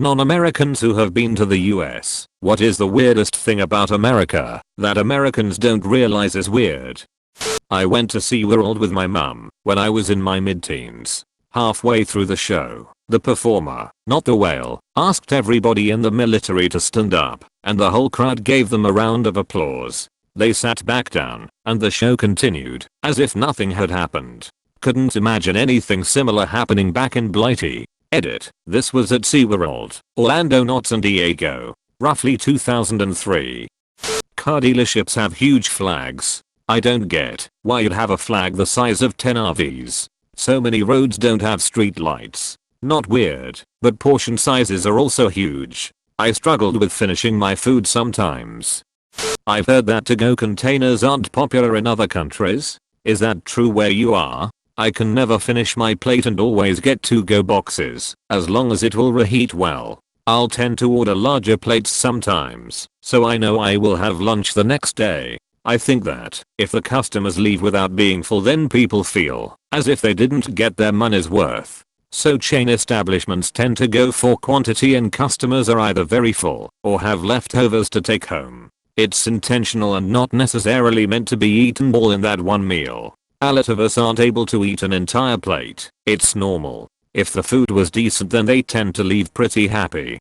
Non-Americans who have been to the US, what is the weirdest thing about America that Americans don't realize is weird? I went to SeaWorld with my mum when I was in my mid-teens. Halfway through the show, the performer, not the whale, asked everybody in the military to stand up, and the whole crowd gave them a round of applause. They sat back down, and the show continued, as if nothing had happened. Couldn't imagine anything similar happening back in Blighty. Edit. This was at SeaWorld, Orlando, not San Diego. Roughly 2003. Car dealerships have huge flags. I don't get why you'd have a flag the size of 10 RVs. So many roads don't have street lights. Not weird, but portion sizes are also huge. I struggled with finishing my food sometimes. I've heard that to-go containers aren't popular in other countries. Is that true where you are? I can never finish my plate and always get to-go boxes, as long as it will reheat well. I'll tend to order larger plates sometimes, so I know I will have lunch the next day. I think that if the customers leave without being full, then people feel as if they didn't get their money's worth. So chain establishments tend to go for quantity, and customers are either very full or have leftovers to take home. It's intentional and not necessarily meant to be eaten all in that one meal. A lot of us aren't able to eat an entire plate. It's normal. If the food was decent, then they tend to leave pretty happy.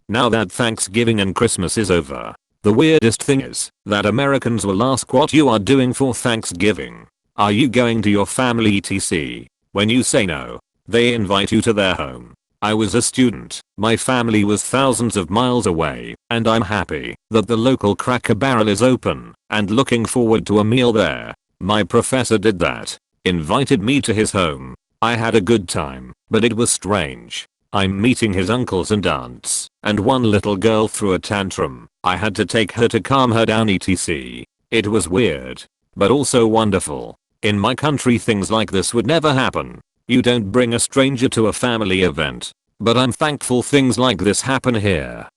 Now that Thanksgiving and Christmas is over, the weirdest thing is that Americans will ask what you are doing for Thanksgiving. Are you going to your family etc? When you say no, they invite you to their home. I was a student, my family was thousands of miles away, and I'm happy that the local Cracker Barrel is open and looking forward to a meal there. My professor did that. Invited me to his home. I had a good time, but it was strange. I'm meeting his uncles and aunts, and one little girl threw a tantrum. I had to take her to calm her down etc. It was weird, but also wonderful. In my country things like this would never happen. You don't bring a stranger to a family event. But I'm thankful things like this happen here.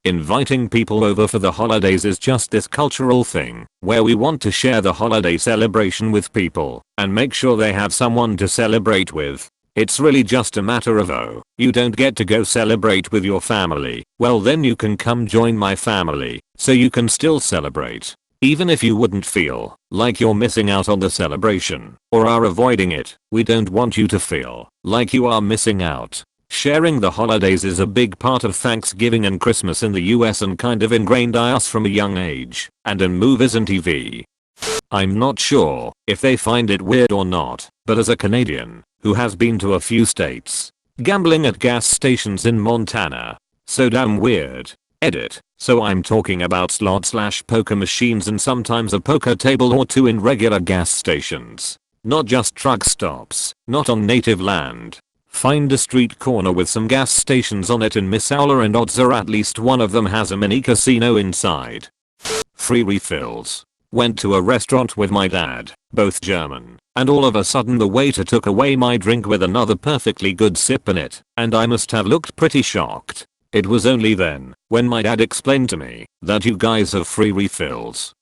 Inviting people over for the holidays is just this cultural thing where we want to share the holiday celebration with people and make sure they have someone to celebrate with. It's really just a matter of, oh, you don't get to go celebrate with your family, well then you can come join my family so you can still celebrate. Even if you wouldn't feel like you're missing out on the celebration or are avoiding it, we don't want you to feel like you are missing out. Sharing the holidays is a big part of Thanksgiving and Christmas in the US and kind of ingrained in us from a young age and in movies and TV. I'm not sure if they find it weird or not, but as a Canadian who has been to a few states, gambling at gas stations in Montana, so damn weird. Edit. So I'm talking about slot/poker machines and sometimes a poker table or two in regular gas stations. Not just truck stops, not on native land. Find a street corner with some gas stations on it in Missoula and odds are at least one of them has a mini casino inside. Free refills. Went to a restaurant with my dad, both German, and all of a sudden the waiter took away my drink with another perfectly good sip in it, and I must have looked pretty shocked. It was only then, when my dad explained to me that you guys have free refills.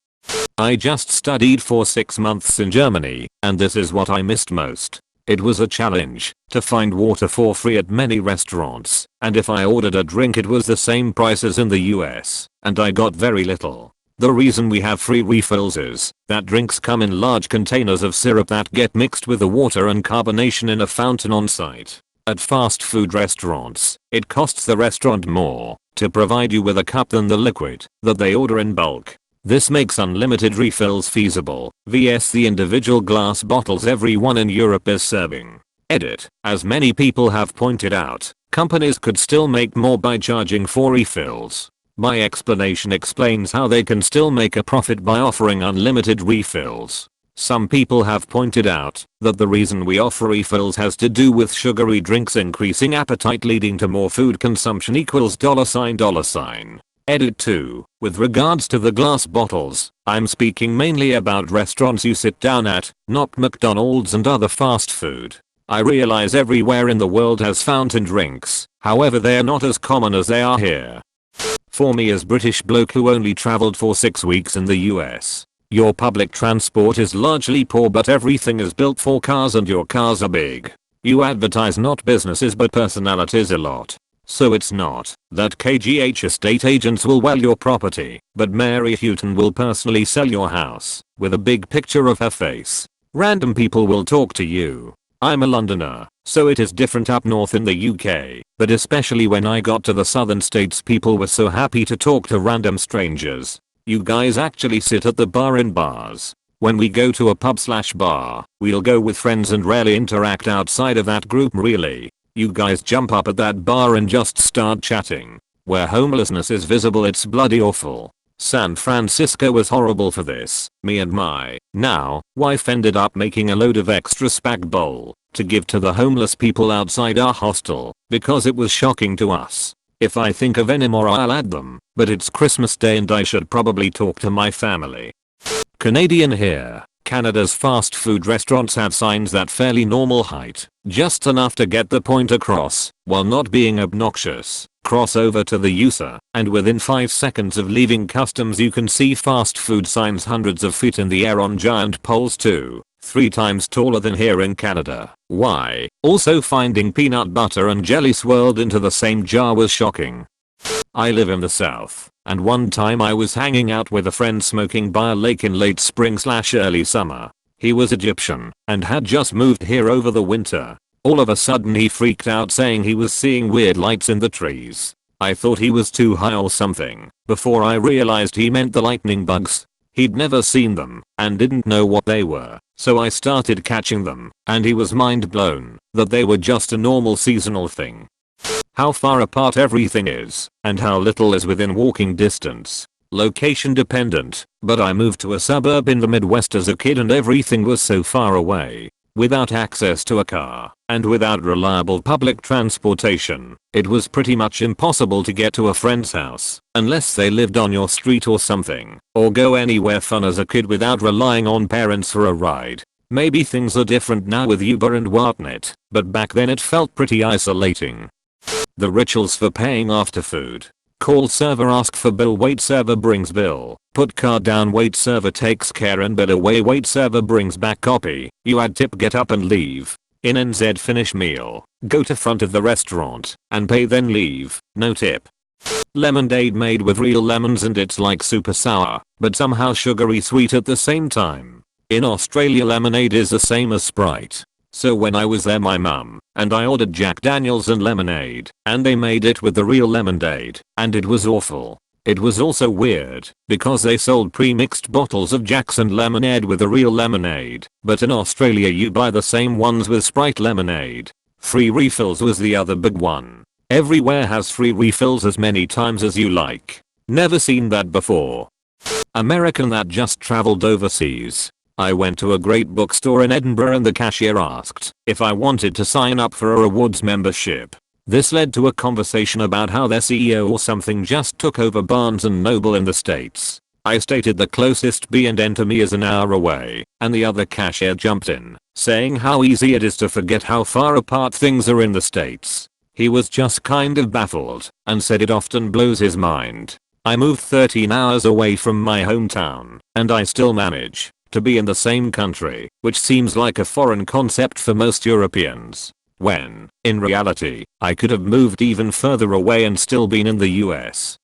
I just studied for 6 months in Germany, and this is what I missed most. It was a challenge to find water for free at many restaurants, and if I ordered a drink it was the same price as in the US, and I got very little. The reason we have free refills is that drinks come in large containers of syrup that get mixed with the water and carbonation in a fountain on site. At fast food restaurants, it costs the restaurant more to provide you with a cup than the liquid that they order in bulk. This makes unlimited refills feasible, vs the individual glass bottles everyone in Europe is serving. Edit. As many people have pointed out, companies could still make more by charging for refills. My explanation explains how they can still make a profit by offering unlimited refills. Some people have pointed out that the reason we offer refills has to do with sugary drinks increasing appetite leading to more food consumption equals $. Edit 2. With regards to the glass bottles, I'm speaking mainly about restaurants you sit down at, not McDonald's and other fast food. I realize everywhere in the world has fountain drinks, however they are not as common as they are here. For me as British bloke who only traveled for 6 weeks in the US, your public transport is largely poor but everything is built for cars and your cars are big. You advertise not businesses but personalities a lot. So it's not that KGH estate agents will well your property, but Mary Houghton will personally sell your house with a big picture of her face. Random people will talk to you. I'm a Londoner, so it is different up north in the UK, but especially when I got to the southern states, people were so happy to talk to random strangers. You guys actually sit at the bar in bars. When we go to a pub/bar, we'll go with friends and rarely interact outside of that group really. You guys jump up at that bar and just start chatting. Where homelessness is visible, it's bloody awful. San Francisco was horrible for this. Me and my now wife ended up making a load of extra spag bowl to give to the homeless people outside our hostel because it was shocking to us. If I think of any more I'll add them, but it's Christmas Day and I should probably talk to my family. Canadian here. Canada's fast food restaurants have signs that fairly normal height, just enough to get the point across, while not being obnoxious. Cross over to the USA, and within 5 seconds of leaving customs you can see fast food signs hundreds of feet in the air on giant poles too, 3 times taller than here in Canada. Why? Also finding peanut butter and jelly swirled into the same jar was shocking. I live in the south, and one time I was hanging out with a friend smoking by a lake in late spring/early summer. He was Egyptian and had just moved here over the winter. All of a sudden he freaked out saying he was seeing weird lights in the trees. I thought he was too high or something, before I realized he meant the lightning bugs. He'd never seen them and didn't know what they were, so I started catching them, and he was mind blown that they were just a normal seasonal thing. How far apart everything is, and how little is within walking distance. Location dependent, but I moved to a suburb in the Midwest as a kid and everything was so far away. Without access to a car, and without reliable public transportation, it was pretty much impossible to get to a friend's house, unless they lived on your street or something, or go anywhere fun as a kid without relying on parents for a ride. Maybe things are different now with Uber and whatnot, but back then it felt pretty isolating. The rituals for paying after food. Call server, ask for bill, wait server brings bill, put card down, wait server takes care and bill away, wait server brings back copy, you add tip, get up and leave. In NZ, finish meal, go to front of the restaurant and pay then leave, no tip. Lemonade made with real lemons and it's like super sour, but somehow sugary sweet at the same time. In Australia lemonade is the same as Sprite. So when I was there my mum and I ordered Jack Daniels and lemonade, and they made it with the real lemonade, and it was awful. It was also weird, because they sold pre-mixed bottles of Jack's and lemonade with the real lemonade, but in Australia you buy the same ones with Sprite lemonade. Free refills was the other big one. Everywhere has free refills as many times as you like. Never seen that before. American that just traveled overseas. I went to a great bookstore in Edinburgh and the cashier asked if I wanted to sign up for a rewards membership. This led to a conversation about how their CEO or something just took over Barnes & Noble in the States. I stated the closest B&N to me is an hour away, and the other cashier jumped in, saying how easy it is to forget how far apart things are in the States. He was just kind of baffled, and said it often blows his mind. I moved 13 hours away from my hometown, and I still manage to be in the same country, which seems like a foreign concept for most Europeans. When, in reality, I could have moved even further away and still been in the US.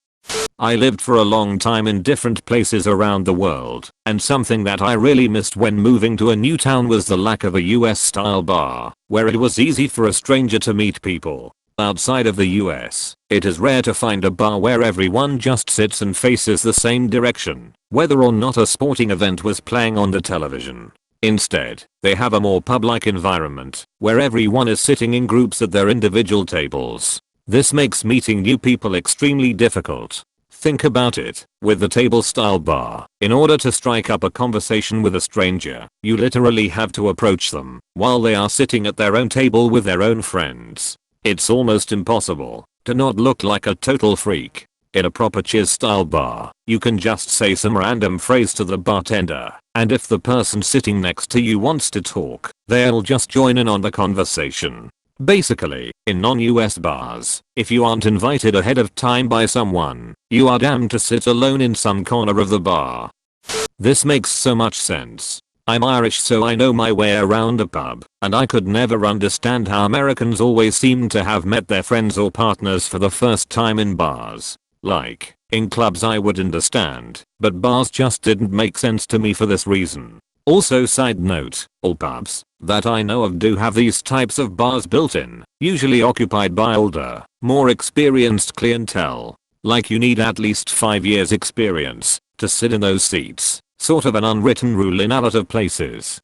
I lived for a long time in different places around the world, and something that I really missed when moving to a new town was the lack of a US style bar, where it was easy for a stranger to meet people. Outside of the US, it is rare to find a bar where everyone just sits and faces the same direction, whether or not a sporting event was playing on the television. Instead, they have a more pub-like environment, where everyone is sitting in groups at their individual tables. This makes meeting new people extremely difficult. Think about it, with the table-style bar, in order to strike up a conversation with a stranger, you literally have to approach them while they are sitting at their own table with their own friends. It's almost impossible to not look like a total freak. In a proper cheers style bar, you can just say some random phrase to the bartender, and if the person sitting next to you wants to talk, they'll just join in on the conversation. Basically, in non-US bars, if you aren't invited ahead of time by someone, you are damned to sit alone in some corner of the bar. This makes so much sense. I'm Irish, so I know my way around a pub, and I could never understand how Americans always seem to have met their friends or partners for the first time in bars. Like, in clubs I would understand, but bars just didn't make sense to me for this reason. Also, side note, all pubs that I know of do have these types of bars built in, usually occupied by older, more experienced clientele. Like you need at least 5 years experience to sit in those seats. Sort of an unwritten rule in a lot of places.